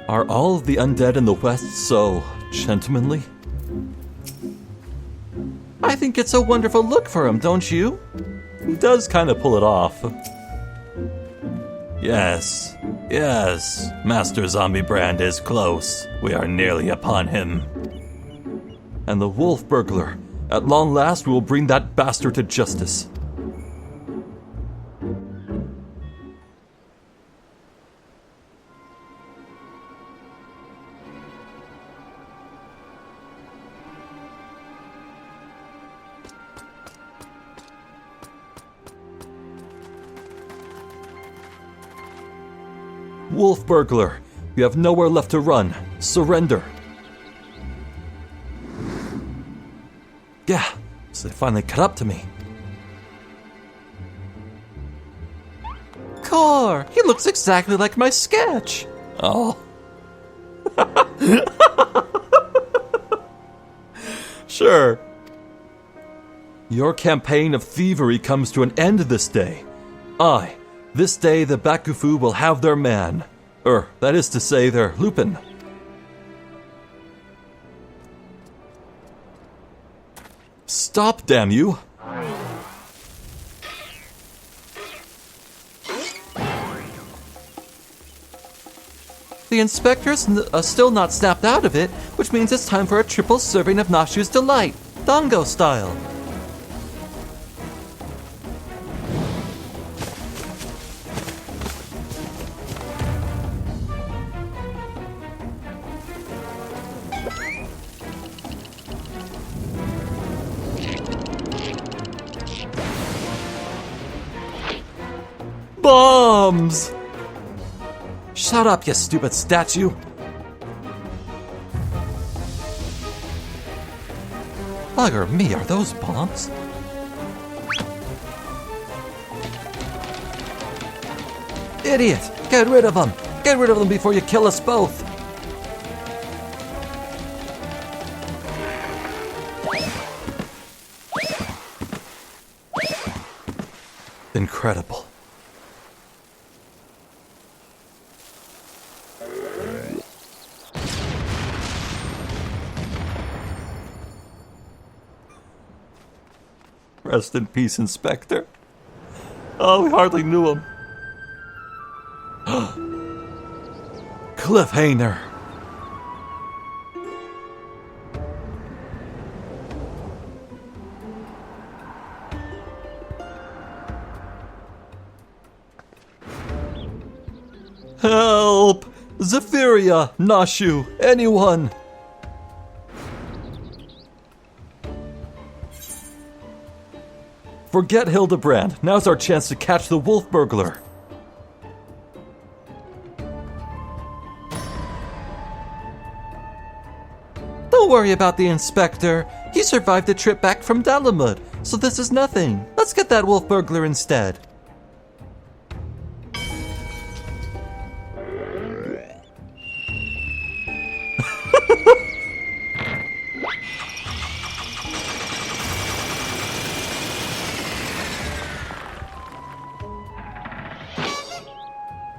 Are all of the undead in the West so gentlemanly? I think it's a wonderful look for him, don't you? He does kind of pull it off. Yes, Master Zombiebrand is close. We are nearly upon him. And the wolf burglar. At long last, we will bring that bastard to justice. Wolf burglar, you have nowhere left to run. Surrender. Yeah, so they finally caught up to me. Score! He looks exactly like my sketch. Oh. Sure. Your campaign of thievery comes to an end this day. Aye, this day the Bakufu will have their man. That is to say, their Lupin. Stop, damn you! The inspector's still not snapped out of it, which means it's time for a triple serving of Nashu's Delight, Dango style. Bombs! Shut up, you stupid statue. Bugger me, are those bombs? Idiot! Get rid of them! Get rid of them before you kill us both! Incredible. Rest in peace, Inspector. Oh, we hardly knew him. Cliffhanger. Help! Zephyria, Nashu, anyone! Forget Hildibrand. Now's our chance to catch the wolf burglar. Don't worry about the inspector. He survived the trip back from Dalamud, so this is nothing. Let's get that wolf burglar instead.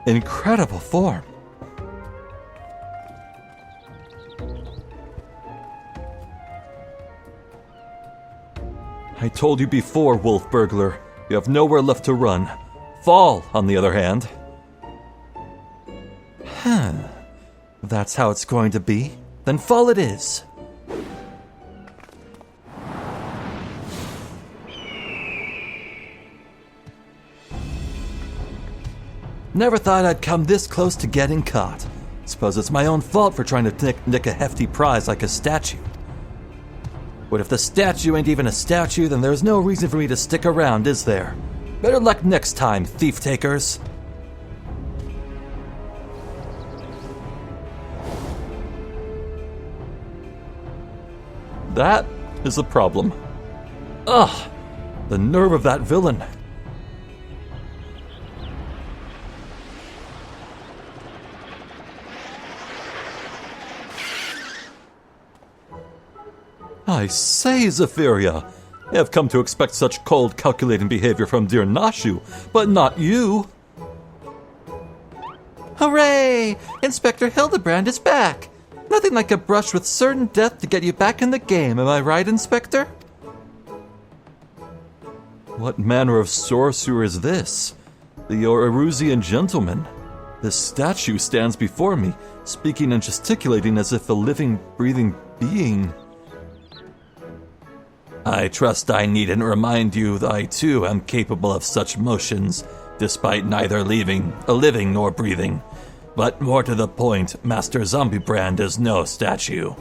Incredible form. I told you before, wolf burglar. You have nowhere left to run. Fall, on the other hand. That's how it's going to be. Then fall it is. Never thought I'd come this close to getting caught. Suppose it's my own fault for trying to nick a hefty prize like a statue. But if the statue ain't even a statue, then there's no reason for me to stick around, is there? Better luck next time, thief takers. That is the problem. Ugh! The nerve of that villain. I say, Zephyria, I have come to expect such cold, calculating behavior from dear Nashu, but not you. Hooray! Inspector Hildibrand is back! Nothing like a brush with certain death to get you back in the game, am I right, Inspector? What manner of sorcerer is this? The Erusian gentleman. This statue stands before me, speaking and gesticulating as if a living, breathing being. I trust I needn't remind you that I too am capable of such motions, despite neither living nor breathing. But more to the point, Master Zombiebrand is no statue.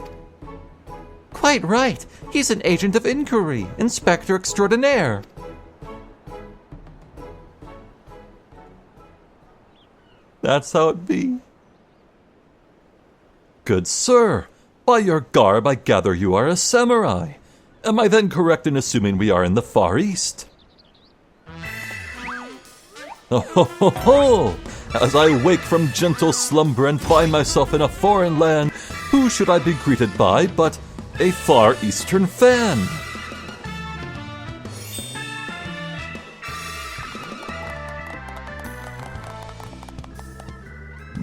Quite right. He's an agent of inquiry, Inspector Extraordinaire. That's how it be. Good sir, by your garb I gather you are a samurai. Am I then correct in assuming we are in the Far East? Oh ho ho ho! As I wake from gentle slumber and find myself in a foreign land, who should I be greeted by but a Far Eastern fan?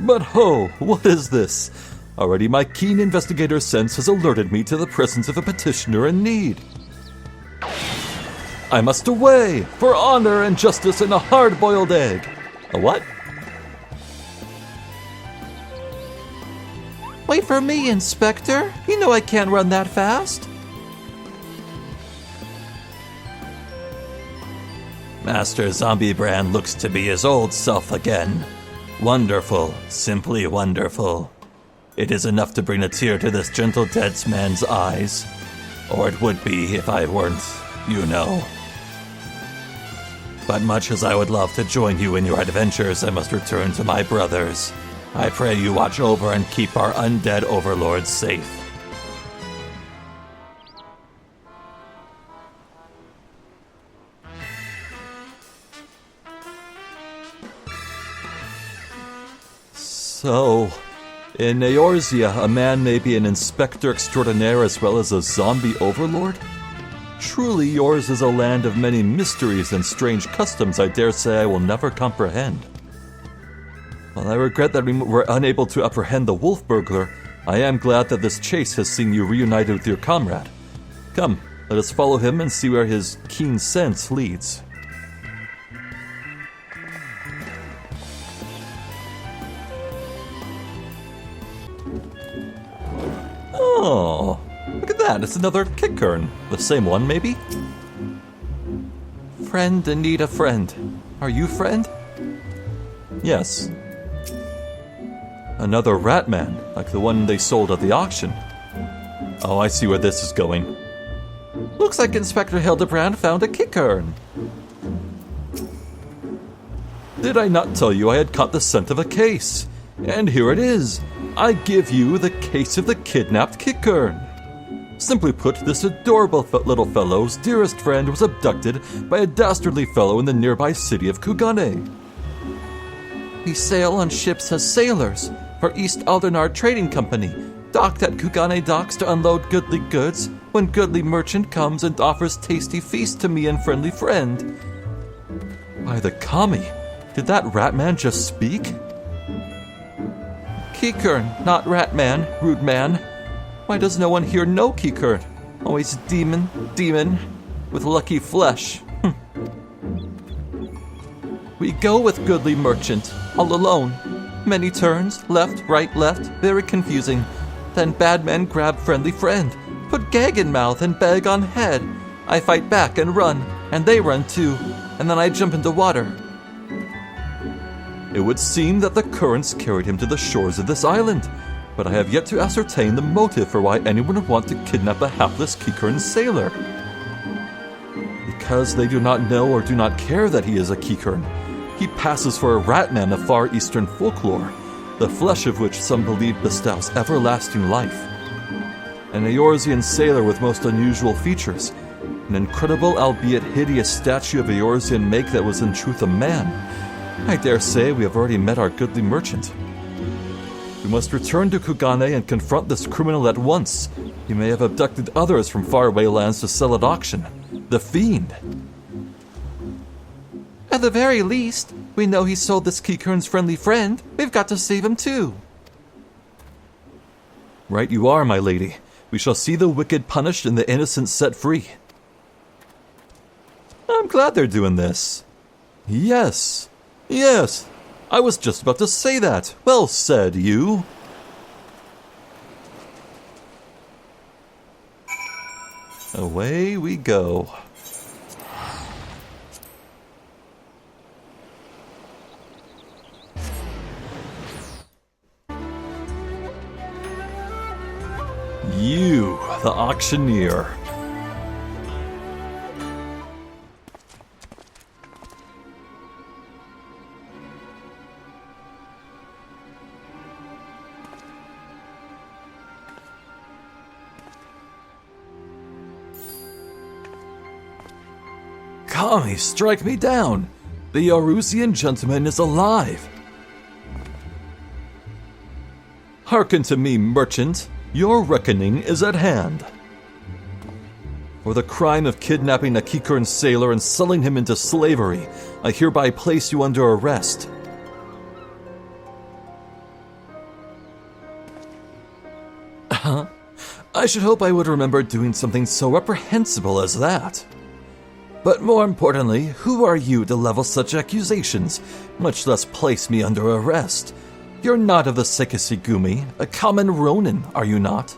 But ho, what is this? Already my keen investigator sense has alerted me to the presence of a petitioner in need. I must away for honor and justice and a hard-boiled egg. A what? Wait for me, Inspector. You know I can't run that fast. Master Zombibrand looks to be his old self again. Wonderful, simply wonderful. It is enough to bring a tear to this gentle dead man's eyes. Or it would be if I weren't, you know. But much as I would love to join you in your adventures, I must return to my brothers. I pray you watch over and keep our undead overlords safe. So, in Eorzea, a man may be an inspector extraordinaire as well as a zombie overlord? Truly yours is a land of many mysteries and strange customs I dare say I will never comprehend. While I regret that we were unable to apprehend the wolf burglar, I am glad that this chase has seen you reunited with your comrade. Come, let us follow him and see where his keen sense leads. Oh, look at that, it's another kickern. The same one, maybe? Friend in need of friend. Are you friend? Yes. Another rat man, like the one they sold at the auction. Oh, I see where this is going. Looks like Inspector Hildibrand found a kickern. Did I not tell you I had caught the scent of a case? And here it is. I give you the case of the kidnapped kickern. Simply put, this adorable little fellow's dearest friend was abducted by a dastardly fellow in the nearby city of Kugane. We sail on ships as sailors for East Aldernard Trading Company, docked at Kugane docks to unload goodly goods when goodly merchant comes and offers tasty feast to me and friendly friend. By the kami, did that rat man just speak? Kickern, not rat man, rude man. Why does no one here know Kickern? Always demon, with lucky flesh. We go with goodly merchant, all alone. Many turns, left, left, very confusing. Then bad men grab friendly friend, put gag in mouth and bag on head. I fight back and run, and they run too, and then I jump into water. It would seem that the currents carried him to the shores of this island, but I have yet to ascertain the motive for why anyone would want to kidnap a hapless Kickern sailor. Because they do not know or do not care that he is a Kickern, he passes for a rat man of Far Eastern folklore, the flesh of which some believe bestows everlasting life. An Eorzean sailor with most unusual features, an incredible albeit hideous statue of Eorzean make that was in truth a man. I dare say we have already met our goodly merchant. We must return to Kugane and confront this criminal at once. He may have abducted others from faraway lands to sell at auction. The fiend! At the very least, we know he sold this Kickern's friendly friend. We've got to save him too. Right you are, my lady. We shall see the wicked punished and the innocent set free. I'm glad they're doing this. Yes, I was just about to say that. Well said, you. Away we go. You, the auctioneer. Kami, strike me down. The Yarusian gentleman is alive. Hearken to me, merchant. Your reckoning is at hand. For the crime of kidnapping a Kikern sailor and selling him into slavery, I hereby place you under arrest. I should hope I would remember doing something so reprehensible as that. But more importantly, who are you to level such accusations, much less place me under arrest? You're not of the Sekisigumi, a common Ronin, are you not?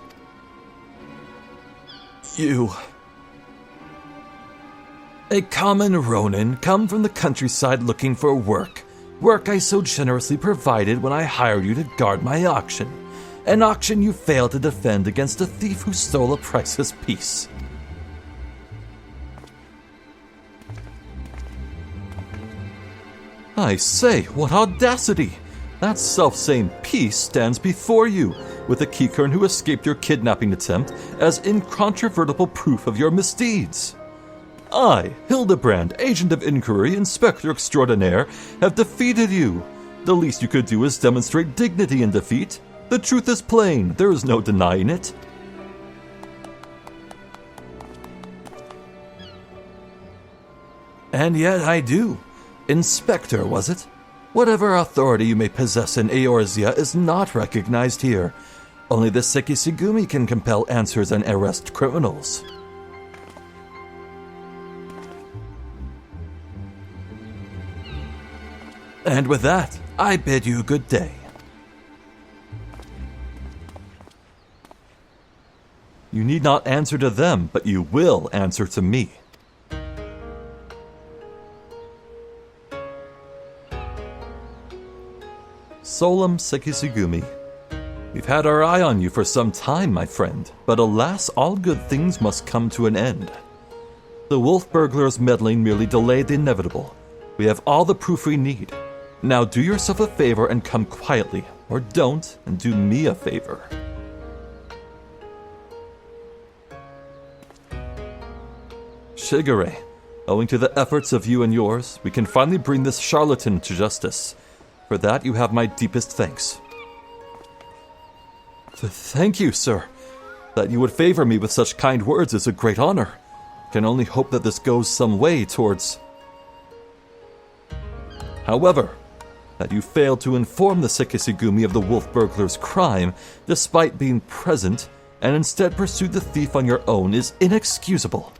You... A common Ronin come from the countryside looking for work. Work I so generously provided when I hired you to guard my auction. An auction you failed to defend against a thief who stole a priceless piece. I say, what audacity! That self-same piece stands before you, with a Kikern who escaped your kidnapping attempt as incontrovertible proof of your misdeeds. I, Hildibrand, Agent of Inquiry, Inspector Extraordinaire, have defeated you. The least you could do is demonstrate dignity in defeat. The truth is plain, there is no denying it. And yet I do. Inspector, was it? Whatever authority you may possess in Eorzea is not recognized here. Only the Sekisigumi can compel answers and arrest criminals. And with that, I bid you good day. You need not answer to them, but you will answer to me. Solemn Sekisigumi, we've had our eye on you for some time, my friend, but alas, all good things must come to an end. The wolf burglar's meddling merely delayed the inevitable. We have all the proof we need. Now do yourself a favor and come quietly, or don't, and do me a favor. Shigure, owing to the efforts of you and yours, we can finally bring this charlatan to justice. For that you have my deepest thanks. Thank you, sir. That you would favor me with such kind words is a great honor. Can only hope that this goes some way towards... However, that you failed to inform the Sekisigumi of the wolf burglar's crime, despite being present, and instead pursued the thief on your own is inexcusable.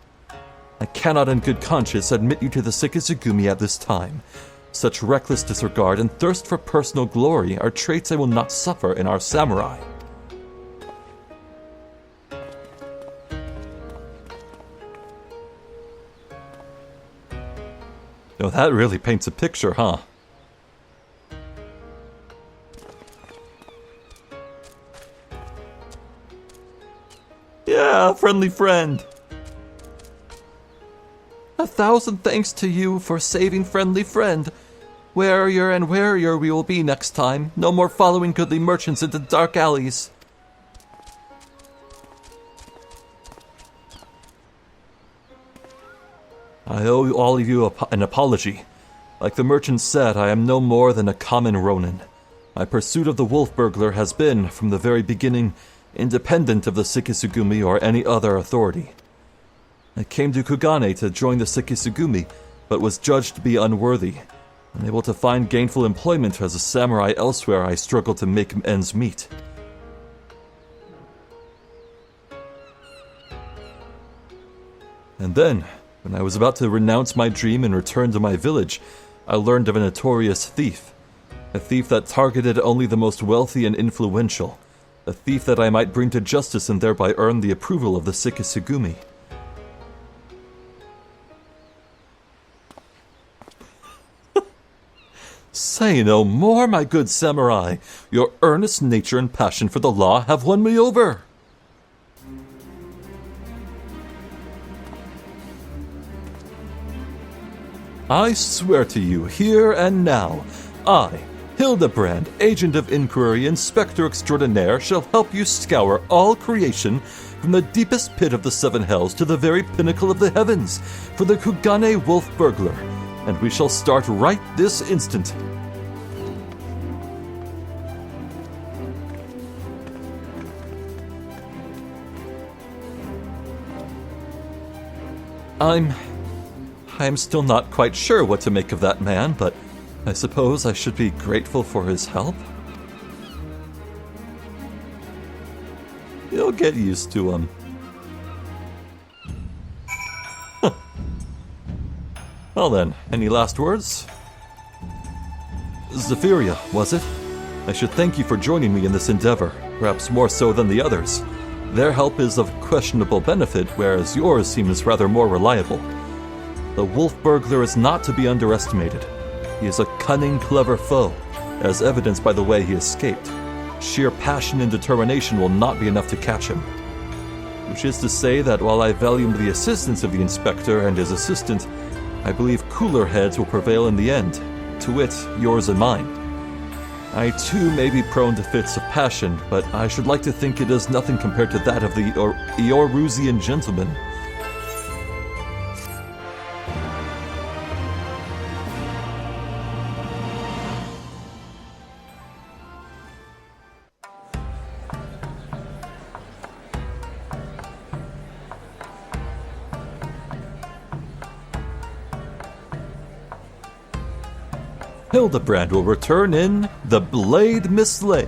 I cannot in good conscience admit you to the Sekisigumi at this time. Such reckless disregard and thirst for personal glory are traits I will not suffer in our samurai. Oh, that really paints a picture, huh? Yeah, friendly friend. 1,000 thanks to you for saving friendly friend. Warier and warier we will be next time. No more following goodly merchants into dark alleys. I owe all of you an apology. Like the merchant said, I am no more than a common Ronin. My pursuit of the wolf burglar has been, from the very beginning, independent of the Sekisigumi or any other authority. I came to Kugane to join the Sekisigumi, but was judged to be unworthy. Unable to find gainful employment as a samurai elsewhere, I struggled to make ends meet. And then, when I was about to renounce my dream and return to my village, I learned of a notorious thief. A thief that targeted only the most wealthy and influential. A thief that I might bring to justice and thereby earn the approval of the Sekisigumi. Say no more, my good samurai. Your earnest nature and passion for the law have won me over. I swear to you, here and now, I, Hildibrand, Agent of Inquiry, Inspector Extraordinaire, shall help you scour all creation from the deepest pit of the seven hells to the very pinnacle of the heavens for the Kugane wolf burglar. and we shall start right this instant. I'm still not quite sure what to make of that man, but I suppose I should be grateful for his help. You'll get used to him. Well then, any last words? Zephyria, was it? I should thank you for joining me in this endeavor, perhaps more so than the others. Their help is of questionable benefit, whereas yours seems rather more reliable. The wolf burglar is not to be underestimated. He is a cunning, clever foe, as evidenced by the way he escaped. Sheer passion and determination will not be enough to catch him. Which is to say that while I value the assistance of the inspector and his assistant, I believe cooler heads will prevail in the end, to wit, yours and mine. I too may be prone to fits of passion, but I should like to think it is nothing compared to that of the Eorusian gentleman. Hildibrand will return in The Blade Mislaid.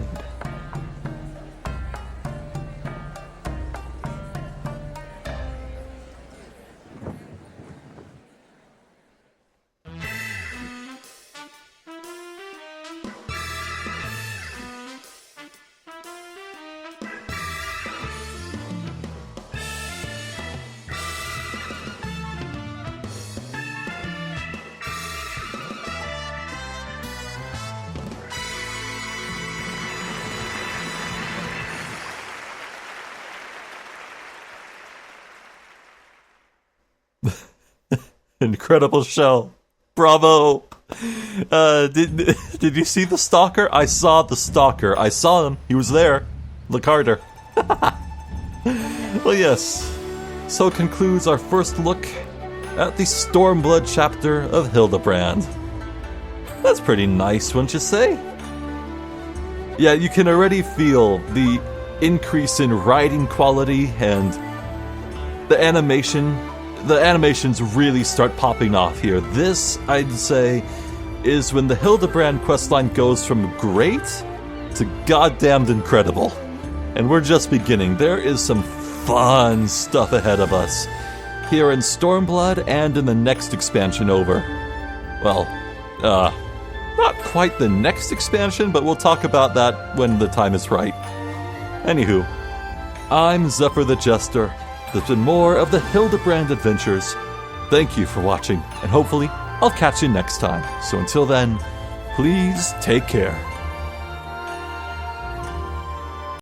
Incredible show. Bravo. Did you see the stalker? I saw the stalker. I saw him. He was there. The Carter. Well, yes. So concludes our first look at the Stormblood chapter of Hildibrand. That's pretty nice, wouldn't you say? Yeah, you can already feel the increase in writing quality and the animation. The animations really start popping off here. This, I'd say, is when the Hildibrand questline goes from great to goddamned incredible. And we're just beginning. There is some fun stuff ahead of us here in Stormblood and in the next expansion over. Well, not quite the next expansion, but we'll talk about that when the time is right. Anywho, I'm Zephyria Jeste. There's been more of the Hildibrand adventures. Thank you for watching, and hopefully I'll catch you next time. So until then, please take care.